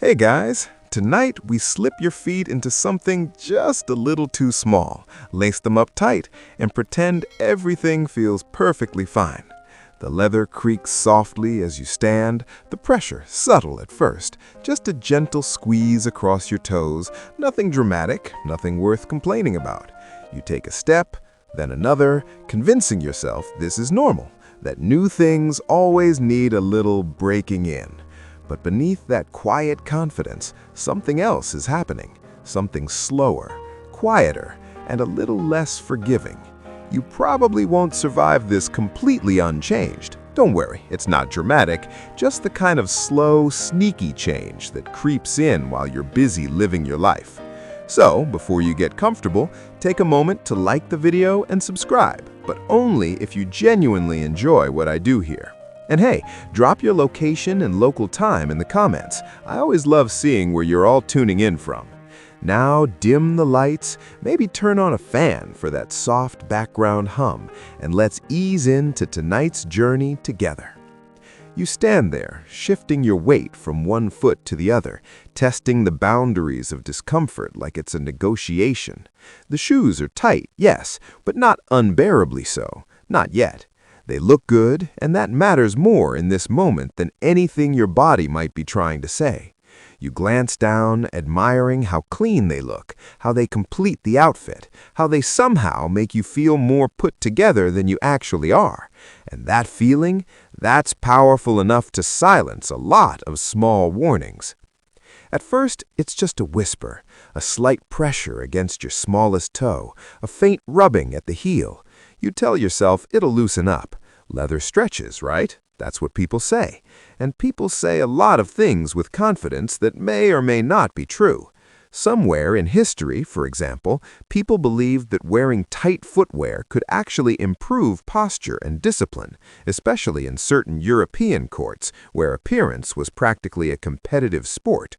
Hey guys, tonight we slip your feet into something just a little too small, lace them up tight, and pretend everything feels perfectly fine. The leather creaks softly as you stand, the pressure subtle at first, just a gentle squeeze across your toes, nothing dramatic, nothing worth complaining about. You take a step, then another, convincing yourself this is normal, that new things always need a little breaking in. But beneath that quiet confidence, something else is happening, something slower, quieter, and a little less forgiving. You probably won't survive this completely unchanged. Don't worry, it's not dramatic, just the kind of slow, sneaky change that creeps in while you're busy living your life. So, before you get comfortable, take a moment to like the video and subscribe, but only if you genuinely enjoy what I do here. And hey, drop your location and local time in the comments. I always love seeing where you're all tuning in from. Now dim the lights, maybe turn on a fan for that soft background hum, and let's ease into tonight's journey together. You stand there, shifting your weight from one foot to the other, testing the boundaries of discomfort like it's a negotiation. The shoes are tight, yes, but not unbearably so. Not yet. They look good, and that matters more in this moment than anything your body might be trying to say. You glance down, admiring how clean they look, how they complete the outfit, how they somehow make you feel more put together than you actually are. And that feeling, that's powerful enough to silence a lot of small warnings. At first, it's just a whisper, a slight pressure against your smallest toe, a faint rubbing at the heel. You tell yourself it'll loosen up. Leather stretches, right? That's what people say. And people say a lot of things with confidence that may or may not be true. Somewhere in history, for example, people believed that wearing tight footwear could actually improve posture and discipline, especially in certain European courts where appearance was practically a competitive sport.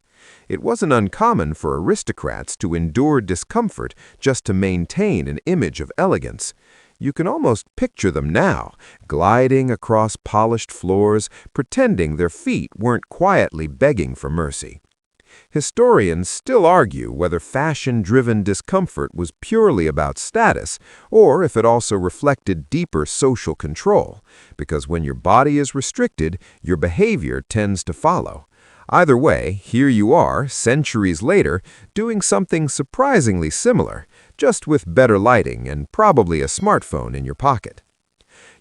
It wasn't uncommon for aristocrats to endure discomfort just to maintain an image of elegance. You can almost picture them now, gliding across polished floors, pretending their feet weren't quietly begging for mercy. Historians still argue whether fashion-driven discomfort was purely about status, or if it also reflected deeper social control, because when your body is restricted, your behavior tends to follow. Either way, here you are, centuries later, doing something surprisingly similar, just with better lighting and probably a smartphone in your pocket.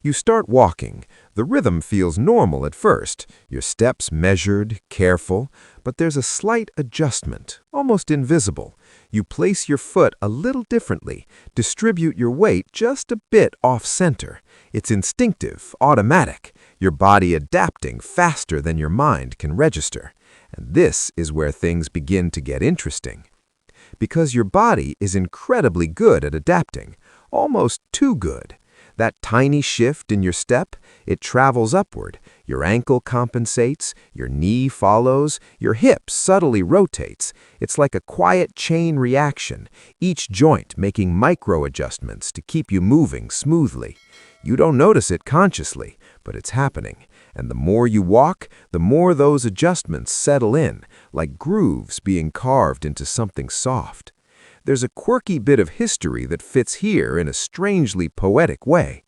You start walking. The rhythm feels normal at first, your steps measured, careful, but there's a slight adjustment, almost invisible. You place your foot a little differently, distribute your weight just a bit off-center. It's instinctive, automatic, your body adapting faster than your mind can register. And this is where things begin to get interesting. Because your body is incredibly good at adapting, almost too good. That tiny shift in your step, it travels upward. Your ankle compensates, your knee follows, your hip subtly rotates. It's like a quiet chain reaction, each joint making micro-adjustments to keep you moving smoothly. You don't notice it consciously, but it's happening. And the more you walk, the more those adjustments settle in, like grooves being carved into something soft. There's a quirky bit of history that fits here in a strangely poetic way.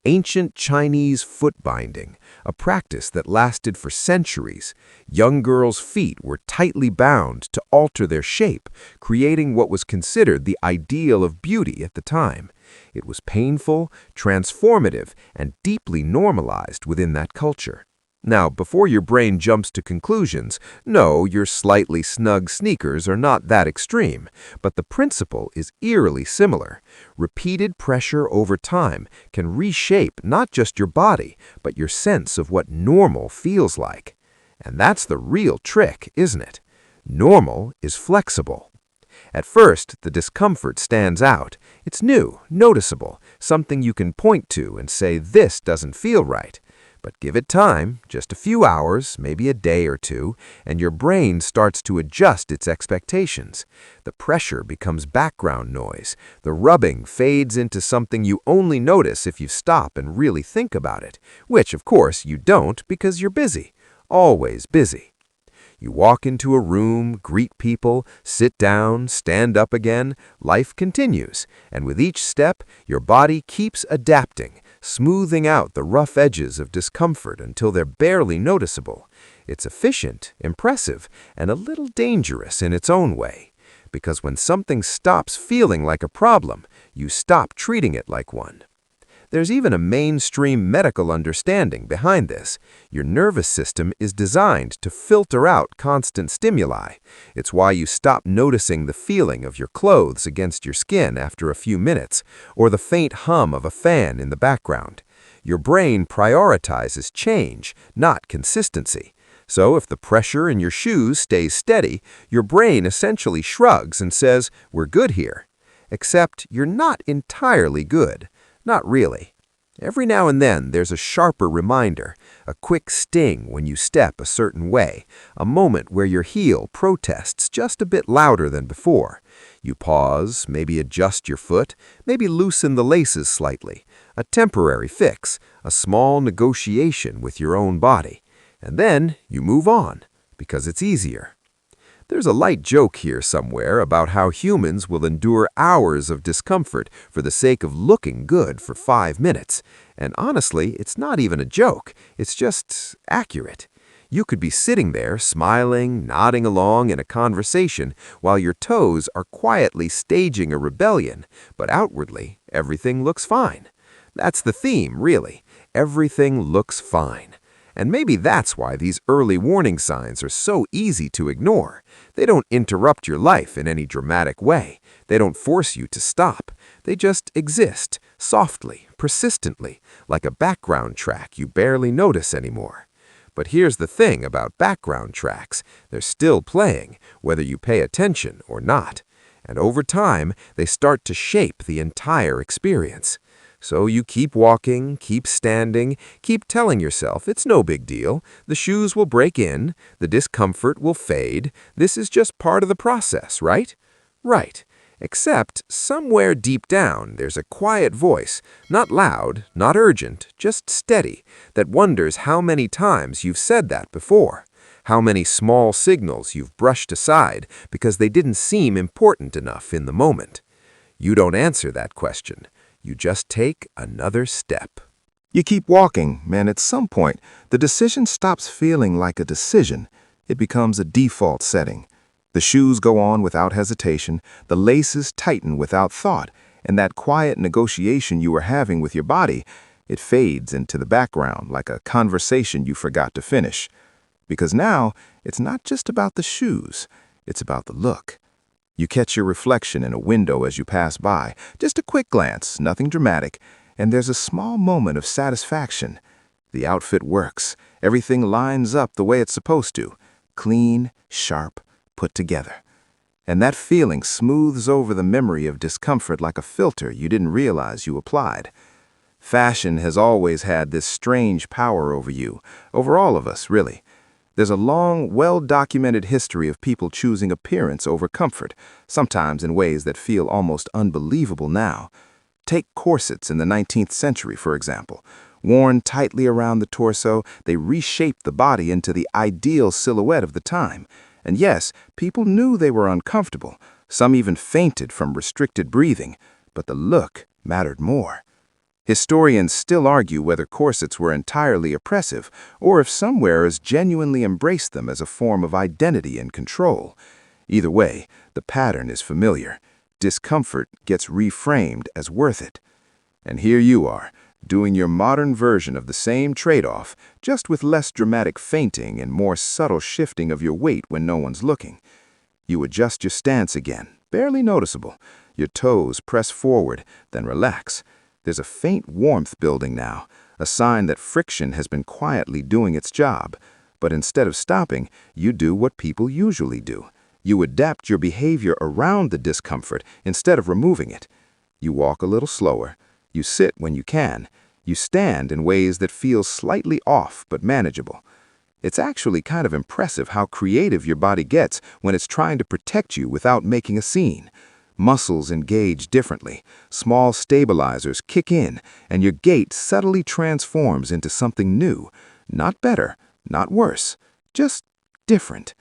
Ancient Chinese foot binding, a practice that lasted for centuries. Young girls' feet were tightly bound to alter their shape, creating what was considered the ideal of beauty at the time. It was painful, transformative, and deeply normalized within that culture. Now, before your brain jumps to conclusions, no, your slightly snug sneakers are not that extreme, but the principle is eerily similar. Repeated pressure over time can reshape not just your body, but your sense of what normal feels like. And that's the real trick, isn't it? Normal is flexible. At first, the discomfort stands out. It's new, noticeable, something you can point to and say, this doesn't feel right. But give it time, just a few hours, maybe a day or two, and your brain starts to adjust its expectations. The pressure becomes background noise. The rubbing fades into something you only notice if you stop and really think about it, which, of course, you don't because you're busy, always busy. You walk into a room, greet people, sit down, stand up again. Life continues, and with each step, your body keeps adapting, smoothing out the rough edges of discomfort until they're barely noticeable. It's efficient, impressive, and a little dangerous in its own way. Because when something stops feeling like a problem, you stop treating it like one. There's even a mainstream medical understanding behind this. Your nervous system is designed to filter out constant stimuli. It's why you stop noticing the feeling of your clothes against your skin after a few minutes, or the faint hum of a fan in the background. Your brain prioritizes change, not consistency. So if the pressure in your shoes stays steady, your brain essentially shrugs and says, "We're good here." Except you're not entirely good. Not really. Every now and then there's a sharper reminder, a quick sting when you step a certain way, a moment where your heel protests just a bit louder than before. You pause, maybe adjust your foot, maybe loosen the laces slightly. A temporary fix, a small negotiation with your own body. And then you move on, because it's easier. There's a light joke here somewhere about how humans will endure hours of discomfort for the sake of looking good for 5 minutes. And honestly, it's not even a joke. It's just accurate. You could be sitting there, smiling, nodding along in a conversation while your toes are quietly staging a rebellion, but outwardly, everything looks fine. That's the theme, really. Everything looks fine. And maybe that's why these early warning signs are so easy to ignore. They don't interrupt your life in any dramatic way. They don't force you to stop. They just exist, softly, persistently, like a background track you barely notice anymore. But here's the thing about background tracks. They're still playing, whether you pay attention or not. And over time, they start to shape the entire experience. So you keep walking, keep standing, keep telling yourself it's no big deal. The shoes will break in, the discomfort will fade. This is just part of the process, right? Right. Except somewhere deep down there's a quiet voice, not loud, not urgent, just steady, that wonders how many times you've said that before. How many small signals you've brushed aside because they didn't seem important enough in the moment. You don't answer that question. You just take another step. You keep walking, and at some point, the decision stops feeling like a decision. It becomes a default setting. The shoes go on without hesitation, the laces tighten without thought, and that quiet negotiation you were having with your body, it fades into the background like a conversation you forgot to finish. Because now, it's not just about the shoes, it's about the look. You catch your reflection in a window as you pass by, just a quick glance, nothing dramatic, and there's a small moment of satisfaction. The outfit works. Everything lines up the way it's supposed to. Clean, sharp, put together. And that feeling smooths over the memory of discomfort like a filter you didn't realize you applied. Fashion has always had this strange power over you, over all of us, really. There's a long, well-documented history of people choosing appearance over comfort, sometimes in ways that feel almost unbelievable now. Take corsets in the 19th century, for example. Worn tightly around the torso, they reshaped the body into the ideal silhouette of the time. And yes, people knew they were uncomfortable. Some even fainted from restricted breathing. But the look mattered more. Historians still argue whether corsets were entirely oppressive or if some wearers genuinely embraced them as a form of identity and control. Either way, the pattern is familiar. Discomfort gets reframed as worth it. And here you are, doing your modern version of the same trade-off, just with less dramatic fainting and more subtle shifting of your weight when no one's looking. You adjust your stance again, barely noticeable. Your toes press forward, then relax. There's a faint warmth building now, a sign that friction has been quietly doing its job. But instead of stopping, you do what people usually do. You adapt your behavior around the discomfort instead of removing it. You walk a little slower. You sit when you can. You stand in ways that feel slightly off but manageable. It's actually kind of impressive how creative your body gets when it's trying to protect you without making a scene. Muscles engage differently, small stabilizers kick in, and your gait subtly transforms into something new. Not better, not worse, just different.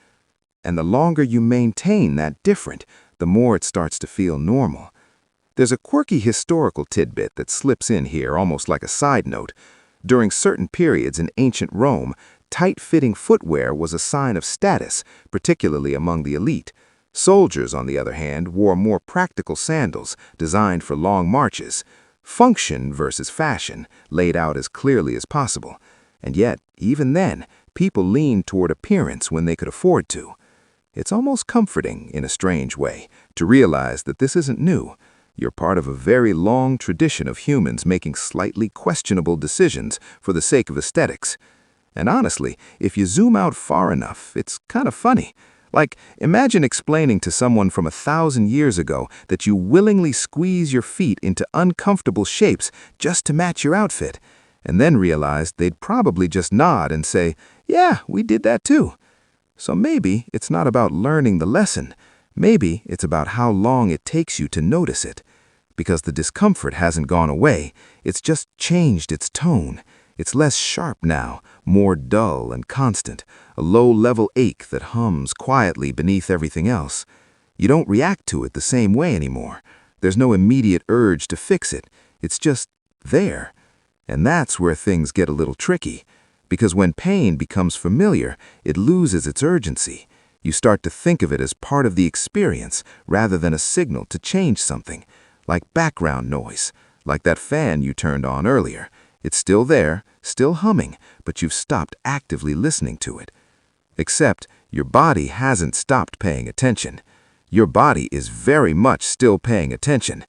And the longer you maintain that different, the more it starts to feel normal. There's a quirky historical tidbit that slips in here almost like a side note. During certain periods in ancient Rome, tight-fitting footwear was a sign of status, particularly among the elite. Soldiers, on the other hand, wore more practical sandals designed for long marches. Function versus fashion, laid out as clearly as possible. And yet, even then, people leaned toward appearance when they could afford to. It's almost comforting, in a strange way, to realize that this isn't new. You're part of a very long tradition of humans making slightly questionable decisions for the sake of aesthetics. And honestly, if you zoom out far enough, it's kind of funny. Like, imagine explaining to someone from 1,000 years ago that you willingly squeeze your feet into uncomfortable shapes just to match your outfit, and then realize they'd probably just nod and say, "Yeah, we did that too." So maybe it's not about learning the lesson. Maybe it's about how long it takes you to notice it. Because the discomfort hasn't gone away, it's just changed its tone. It's less sharp now, more dull and constant, a low-level ache that hums quietly beneath everything else. You don't react to it the same way anymore. There's no immediate urge to fix it. It's just there. And that's where things get a little tricky. Because when pain becomes familiar, it loses its urgency. You start to think of it as part of the experience rather than a signal to change something. Like background noise, like that fan you turned on earlier. It's still there, still humming, but you've stopped actively listening to it. Except your body hasn't stopped paying attention. Your body is very much still paying attention.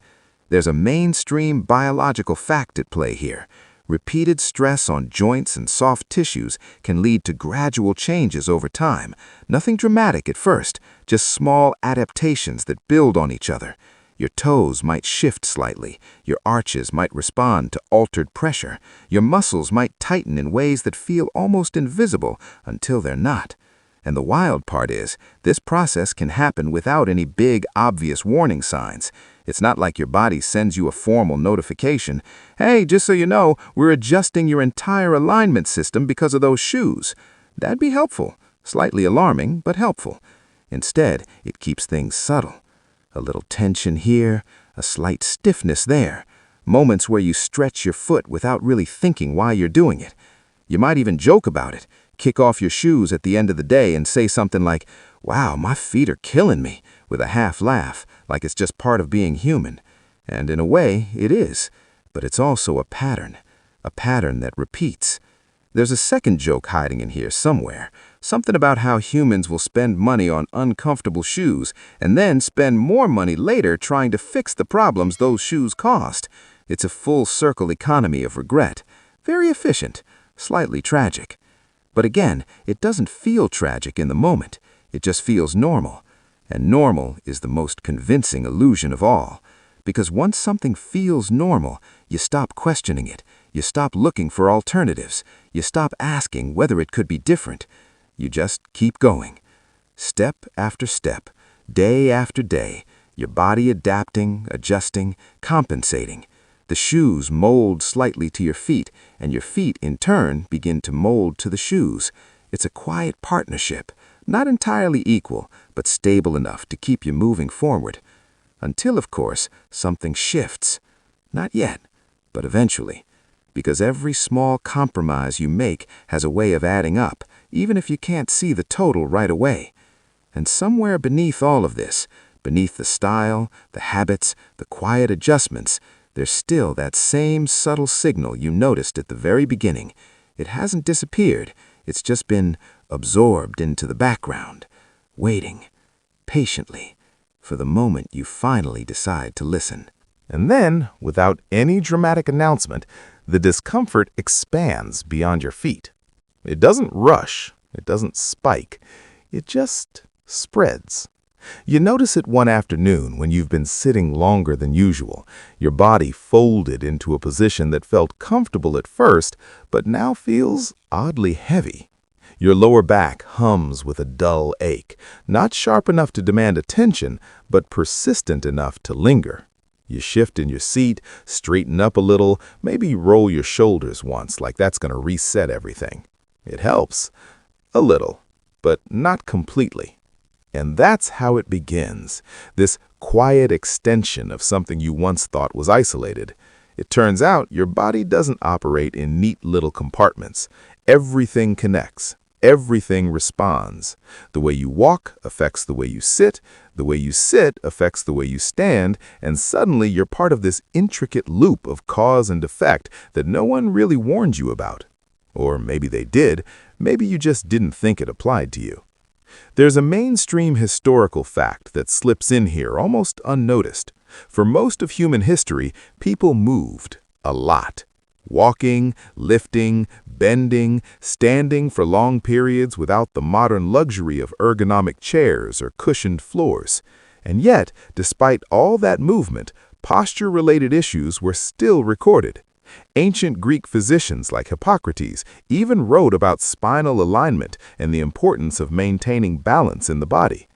There's a mainstream biological fact at play here. Repeated stress on joints and soft tissues can lead to gradual changes over time. Nothing dramatic at first, just small adaptations that build on each other. Your toes might shift slightly, your arches might respond to altered pressure, your muscles might tighten in ways that feel almost invisible until they're not. And the wild part is, this process can happen without any big, obvious warning signs. It's not like your body sends you a formal notification, "Hey, just so you know, we're adjusting your entire alignment system because of those shoes." That'd be helpful, slightly alarming, but helpful. Instead, it keeps things subtle. A little tension here, a slight stiffness there. Moments where you stretch your foot without really thinking why you're doing it. You might even joke about it, kick off your shoes at the end of the day and say something like, "Wow, my feet are killing me," with a half laugh, like it's just part of being human. And in a way, it is. But it's also a pattern that repeats. There's a second joke hiding in here somewhere. Something about how humans will spend money on uncomfortable shoes and then spend more money later trying to fix the problems those shoes cost. It's a full circle economy of regret. Very efficient, slightly tragic. But again, it doesn't feel tragic in the moment. It just feels normal. And normal is the most convincing illusion of all. Because once something feels normal, you stop questioning it. You stop looking for alternatives. You stop asking whether it could be different. You just keep going. Step after step, day after day, your body adapting, adjusting, compensating. The shoes mold slightly to your feet, and your feet, in turn, begin to mold to the shoes. It's a quiet partnership, not entirely equal, but stable enough to keep you moving forward. Until, of course, something shifts. Not yet, but eventually. Because every small compromise you make has a way of adding up, even if you can't see the total right away. And somewhere beneath all of this, beneath the style, the habits, the quiet adjustments, there's still that same subtle signal you noticed at the very beginning. It hasn't disappeared. It's just been absorbed into the background, waiting, patiently, for the moment you finally decide to listen. And then, without any dramatic announcement, the discomfort expands beyond your feet. It doesn't rush, it doesn't spike, it just spreads. You notice it one afternoon when you've been sitting longer than usual, your body folded into a position that felt comfortable at first, but now feels oddly heavy. Your lower back hums with a dull ache, not sharp enough to demand attention, but persistent enough to linger. You shift in your seat, straighten up a little, maybe roll your shoulders once, like that's going to reset everything. It helps. A little, but not completely. And that's how it begins, this quiet extension of something you once thought was isolated. It turns out your body doesn't operate in neat little compartments. Everything connects. Everything responds. The way you walk affects the way you sit affects the way you stand, and suddenly you're part of this intricate loop of cause and effect that no one really warned you about. Or maybe they did, maybe you just didn't think it applied to you. There's a mainstream historical fact that slips in here almost unnoticed. For most of human history, people moved a lot. Walking, lifting, bending, standing for long periods without the modern luxury of ergonomic chairs or cushioned floors. And yet, despite all that movement, posture-related issues were still recorded. Ancient Greek physicians like Hippocrates even wrote about spinal alignment and the importance of maintaining balance in the body.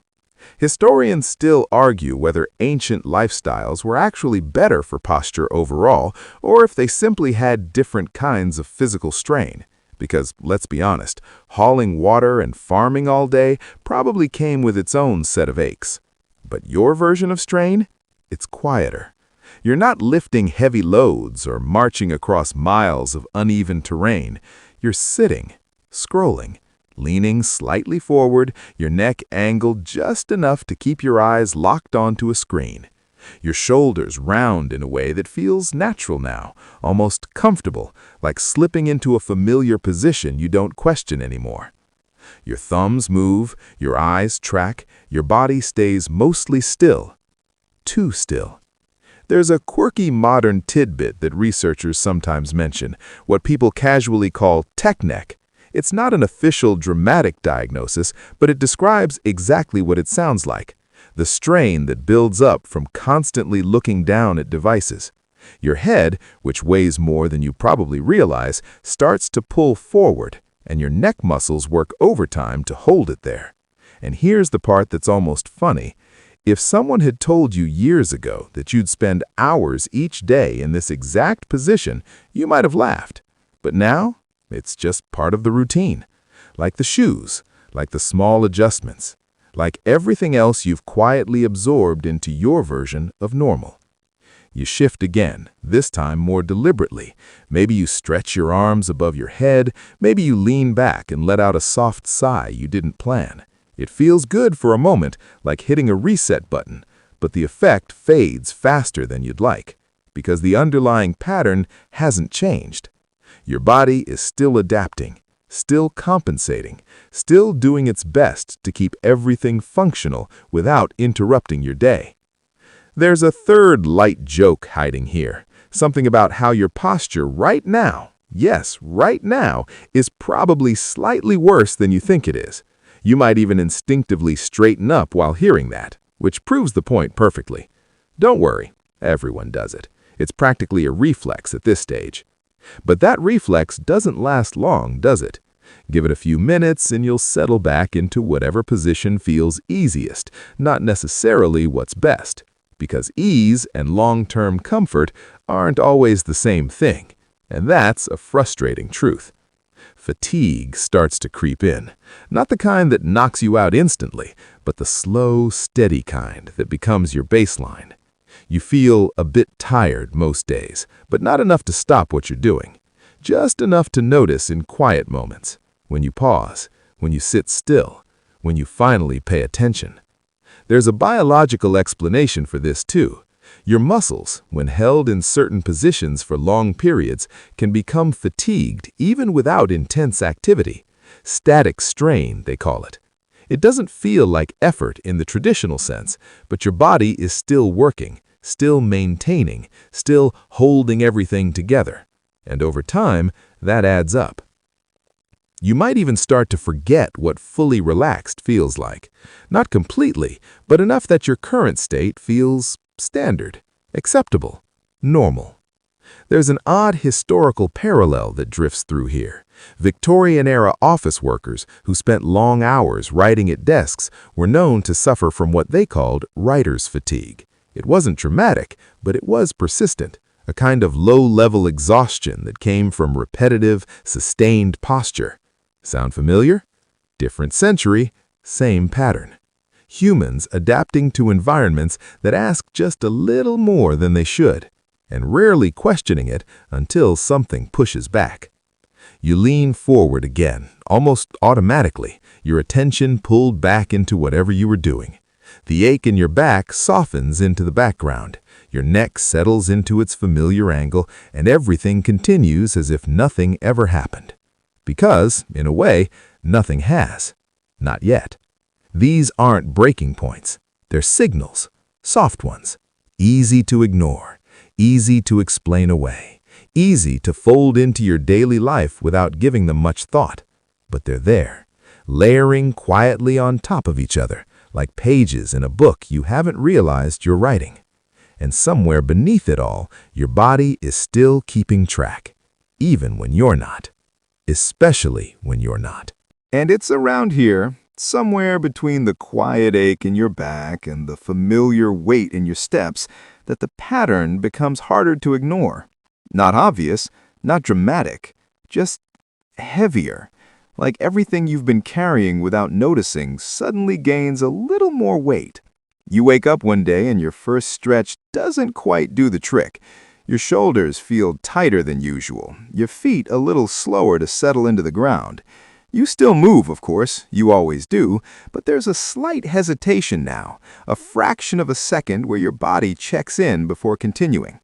Historians still argue whether ancient lifestyles were actually better for posture overall, or if they simply had different kinds of physical strain. Because, let's be honest, hauling water and farming all day probably came with its own set of aches. But your version of strain? It's quieter. You're not lifting heavy loads or marching across miles of uneven terrain. You're sitting, scrolling, leaning slightly forward, your neck angled just enough to keep your eyes locked onto a screen. Your shoulders round in a way that feels natural now, almost comfortable, like slipping into a familiar position you don't question anymore. Your thumbs move, your eyes track, your body stays mostly still. Too still. There's a quirky modern tidbit that researchers sometimes mention, what people casually call tech neck. It's not an official dramatic diagnosis, but it describes exactly what it sounds like. The strain that builds up from constantly looking down at devices. Your head, which weighs more than you probably realize, starts to pull forward, and your neck muscles work overtime to hold it there. And here's the part that's almost funny. If someone had told you years ago that you'd spend hours each day in this exact position, you might have laughed. But now, it's just part of the routine. Like the shoes, like the small adjustments, like everything else you've quietly absorbed into your version of normal. You shift again, this time more deliberately. Maybe you stretch your arms above your head, maybe you lean back and let out a soft sigh you didn't plan. It feels good for a moment, like hitting a reset button, but the effect fades faster than you'd like, because the underlying pattern hasn't changed. Your body is still adapting, still compensating, still doing its best to keep everything functional without interrupting your day. There's a third light joke hiding here, something about how your posture right now, yes, right now, is probably slightly worse than you think it is. You might even instinctively straighten up while hearing that, which proves the point perfectly. Don't worry, everyone does it. It's practically a reflex at this stage. But that reflex doesn't last long, does it? Give it a few minutes and you'll settle back into whatever position feels easiest, not necessarily what's best. Because ease and long-term comfort aren't always the same thing, and that's a frustrating truth. Fatigue starts to creep in, not the kind that knocks you out instantly, but the slow, steady kind that becomes your baseline. You feel a bit tired most days, but not enough to stop what you're doing. Just enough to notice in quiet moments, when you pause, when you sit still, when you finally pay attention. There's a biological explanation for this too. Your muscles, when held in certain positions for long periods, can become fatigued even without intense activity. Static strain, they call it. It doesn't feel like effort in the traditional sense, but your body is still working, still maintaining, still holding everything together. And over time, that adds up. You might even start to forget what fully relaxed feels like. Not completely, but enough that your current state feels standard, acceptable, normal. There's an odd historical parallel that drifts through here. Victorian-era office workers who spent long hours writing at desks were known to suffer from what they called writer's fatigue. It wasn't dramatic, but it was persistent, a kind of low-level exhaustion that came from repetitive, sustained posture. Sound familiar? Different century, same pattern. humans adapting to environments that ask just a little more than they should, and rarely questioning it until something pushes back. You lean forward again, almost automatically, your attention pulled back into whatever you were doing. The ache in your back softens into the background, your neck settles into its familiar angle, and everything continues as if nothing ever happened. Because, in a way, nothing has. Not yet. These aren't breaking points. They're signals, soft ones, easy to ignore, easy to explain away, easy to fold into your daily life without giving them much thought. But they're there, layering quietly on top of each other, like pages in a book you haven't realized you're writing. And somewhere beneath it all, your body is still keeping track, even when you're not. Especially when you're not. And it's around here, somewhere between the quiet ache in your back and the familiar weight in your steps, that the pattern becomes harder to ignore. Not obvious, not dramatic, just heavier. Like everything you've been carrying without noticing suddenly gains a little more weight. You wake up one day and your first stretch doesn't quite do the trick. Your shoulders feel tighter than usual, your feet a little slower to settle into the ground. You still move, of course, you always do, but there's a slight hesitation now, a fraction of a second where your body checks in before continuing.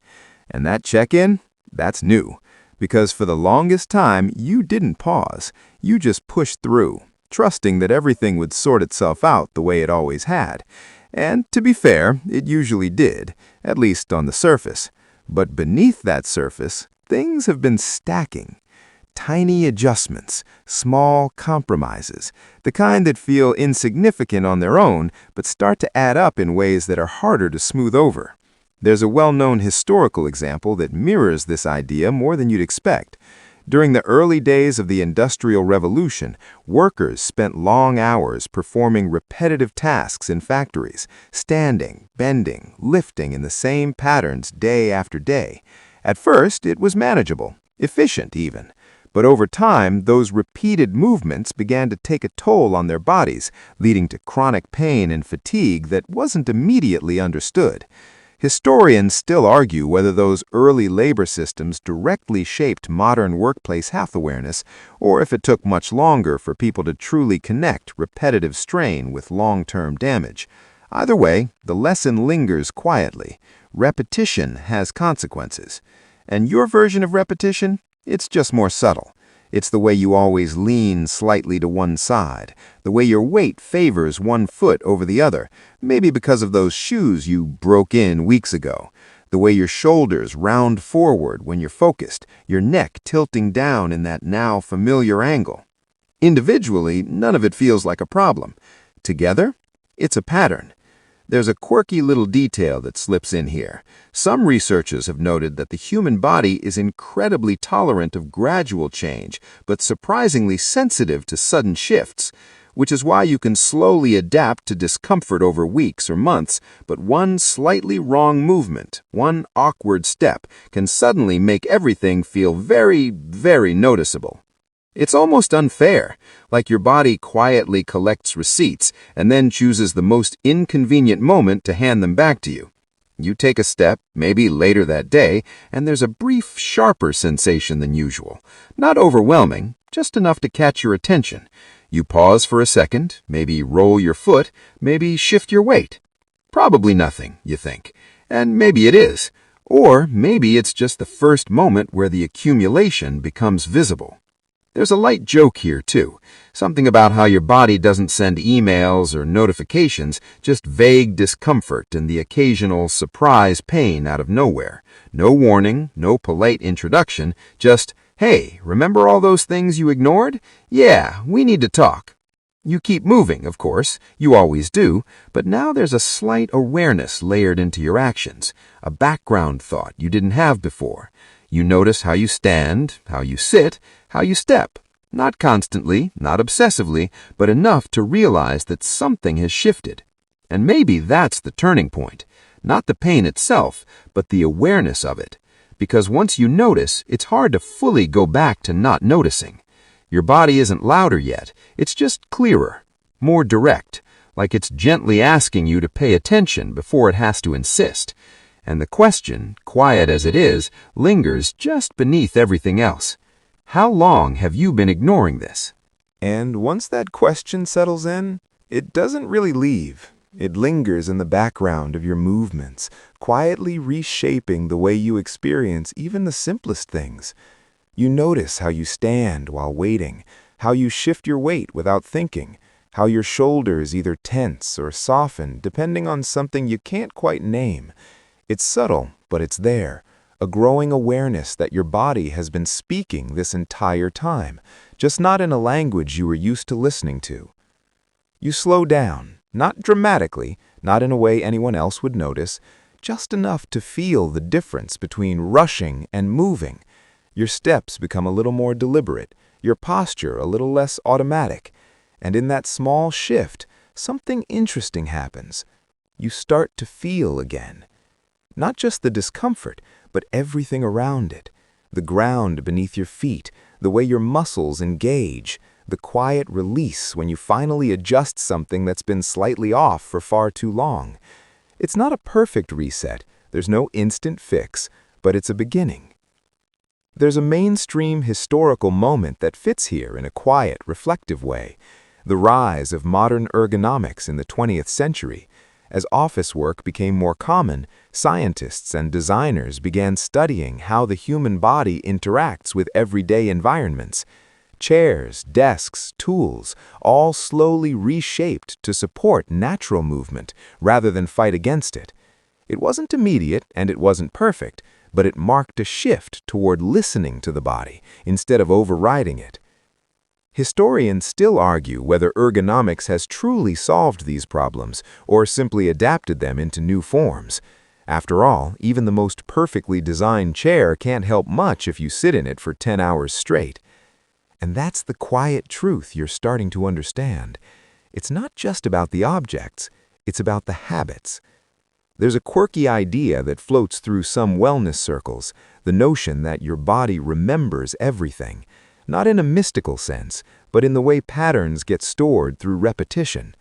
And that check-in, that's new, because for the longest time you didn't pause, you just pushed through, trusting that everything would sort itself out the way it always had. And to be fair, it usually did, at least on the surface. But beneath that surface, things have been stacking. Tiny adjustments, small compromises, the kind that feel insignificant on their own, but start to add up in ways that are harder to smooth over. There's a well-known historical example that mirrors this idea more than you'd expect. During the early days of the Industrial Revolution, workers spent long hours performing repetitive tasks in factories, standing, bending, lifting in the same patterns day after day. At first, it was manageable, efficient even. But over time, those repeated movements began to take a toll on their bodies, leading to chronic pain and fatigue that wasn't immediately understood. Historians still argue whether those early labor systems directly shaped modern workplace health awareness, or if it took much longer for people to truly connect repetitive strain with long-term damage. Either way, the lesson lingers quietly. Repetition has consequences. And your version of repetition? It's just more subtle. It's the way you always lean slightly to one side, the way your weight favors one foot over the other, maybe because of those shoes you broke in weeks ago, the way your shoulders round forward when you're focused, your neck tilting down in that now familiar angle. Individually, none of it feels like a problem. Together, it's a pattern. There's a quirky little detail that slips in here. Some researchers have noted that the human body is incredibly tolerant of gradual change, but surprisingly sensitive to sudden shifts, which is why you can slowly adapt to discomfort over weeks or months, but one slightly wrong movement, one awkward step, can suddenly make everything feel very, very noticeable. It's almost unfair, like your body quietly collects receipts and then chooses the most inconvenient moment to hand them back to you. You take a step, maybe later that day, and there's a brief, sharper sensation than usual. Not overwhelming, just enough to catch your attention. You pause for a second, maybe roll your foot, maybe shift your weight. Probably nothing, you think. And maybe it is. Or maybe it's just the first moment where the accumulation becomes visible. There's a light joke here, too. Something about how your body doesn't send emails or notifications, just vague discomfort and the occasional surprise pain out of nowhere. No warning, no polite introduction, just, hey, remember all those things you ignored? Yeah, we need to talk. You keep moving, of course, you always do, but now there's a slight awareness layered into your actions, a background thought you didn't have before. You notice how you stand, how you sit, how you step. Not constantly, not obsessively, but enough to realize that something has shifted. And maybe that's the turning point. Not the pain itself, but the awareness of it. Because once you notice, it's hard to fully go back to not noticing. Your body isn't louder yet, it's just clearer, more direct, like it's gently asking you to pay attention before it has to insist. And the question, quiet as it is, lingers just beneath everything else. How long have you been ignoring this? And once that question settles in, it doesn't really leave. It lingers in the background of your movements, quietly reshaping the way you experience even the simplest things. You notice how you stand while waiting, how you shift your weight without thinking, how your shoulders either tense or soften depending on something you can't quite name. It's subtle, but it's there, a growing awareness that your body has been speaking this entire time, just not in a language you were used to listening to. You slow down, not dramatically, not in a way anyone else would notice, just enough to feel the difference between rushing and moving. Your steps become a little more deliberate, your posture a little less automatic, and in that small shift, something interesting happens. You start to feel again. Not just the discomfort, but everything around it. The ground beneath your feet, the way your muscles engage, the quiet release when you finally adjust something that's been slightly off for far too long. It's not a perfect reset, there's no instant fix, but it's a beginning. There's a mainstream historical moment that fits here in a quiet, reflective way. The rise of modern ergonomics in the 20th century. As office work became more common, scientists and designers began studying how the human body interacts with everyday environments. Chairs, desks, tools, all slowly reshaped to support natural movement rather than fight against it. It wasn't immediate and it wasn't perfect, but it marked a shift toward listening to the body instead of overriding it. Historians still argue whether ergonomics has truly solved these problems or simply adapted them into new forms. After all, even the most perfectly designed chair can't help much if you sit in it for 10 hours straight. And that's the quiet truth you're starting to understand. It's not just about the objects, it's about the habits. There's a quirky idea that floats through some wellness circles, the notion that your body remembers everything. Not in a mystical sense, but in the way patterns get stored through repetition.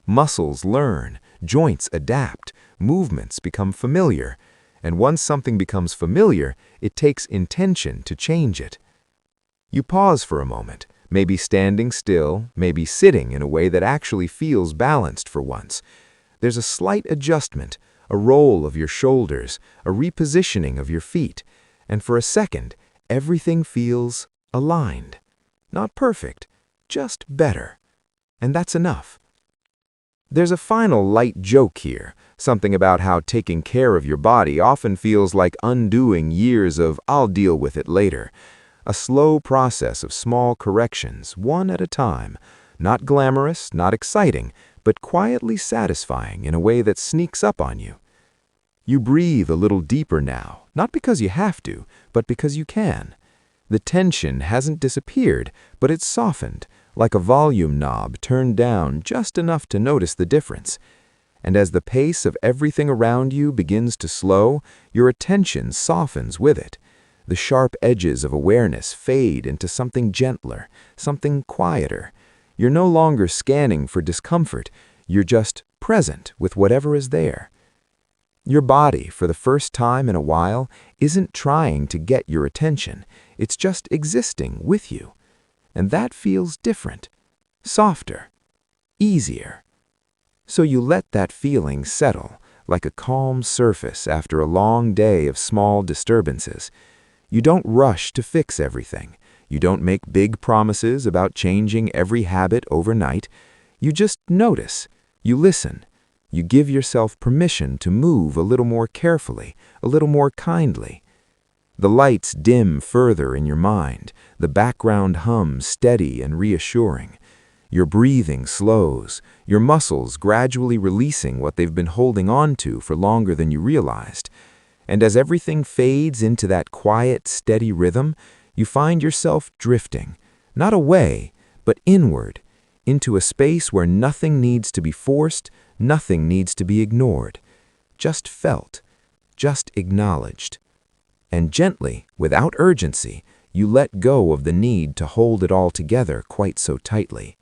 Muscles learn, joints adapt, movements become familiar, and once something becomes familiar, it takes intention to change it. You pause for a moment, maybe standing still, maybe sitting in a way that actually feels balanced for once. There's a slight adjustment, a roll of your shoulders, a repositioning of your feet, and for a second, everything feels aligned. Not perfect, just better. And that's enough. There's a final light joke here, something about how taking care of your body often feels like undoing years of "I'll deal with it later." A slow process of small corrections, one at a time. Not glamorous, not exciting, but quietly satisfying in a way that sneaks up on you. You breathe a little deeper now, not because you have to, but because you can. The tension hasn't disappeared, but it's softened, like a volume knob turned down just enough to notice the difference. And as the pace of everything around you begins to slow, your attention softens with it. The sharp edges of awareness fade into something gentler, something quieter. You're no longer scanning for discomfort, you're just present with whatever is there. Your body, for the first time in a while, isn't trying to get your attention. It's just existing with you. And that feels different, softer, easier. So you let that feeling settle, like a calm surface after a long day of small disturbances. You don't rush to fix everything. You don't make big promises about changing every habit overnight. You just notice. You listen. You give yourself permission to move a little more carefully, a little more kindly. The lights dim further in your mind, the background hums steady and reassuring. Your breathing slows, your muscles gradually releasing what they've been holding on to for longer than you realized. And as everything fades into that quiet, steady rhythm, you find yourself drifting, not away, but inward, into a space where nothing needs to be forced, nothing needs to be ignored, just felt, just acknowledged. And gently, without urgency, you let go of the need to hold it all together quite so tightly.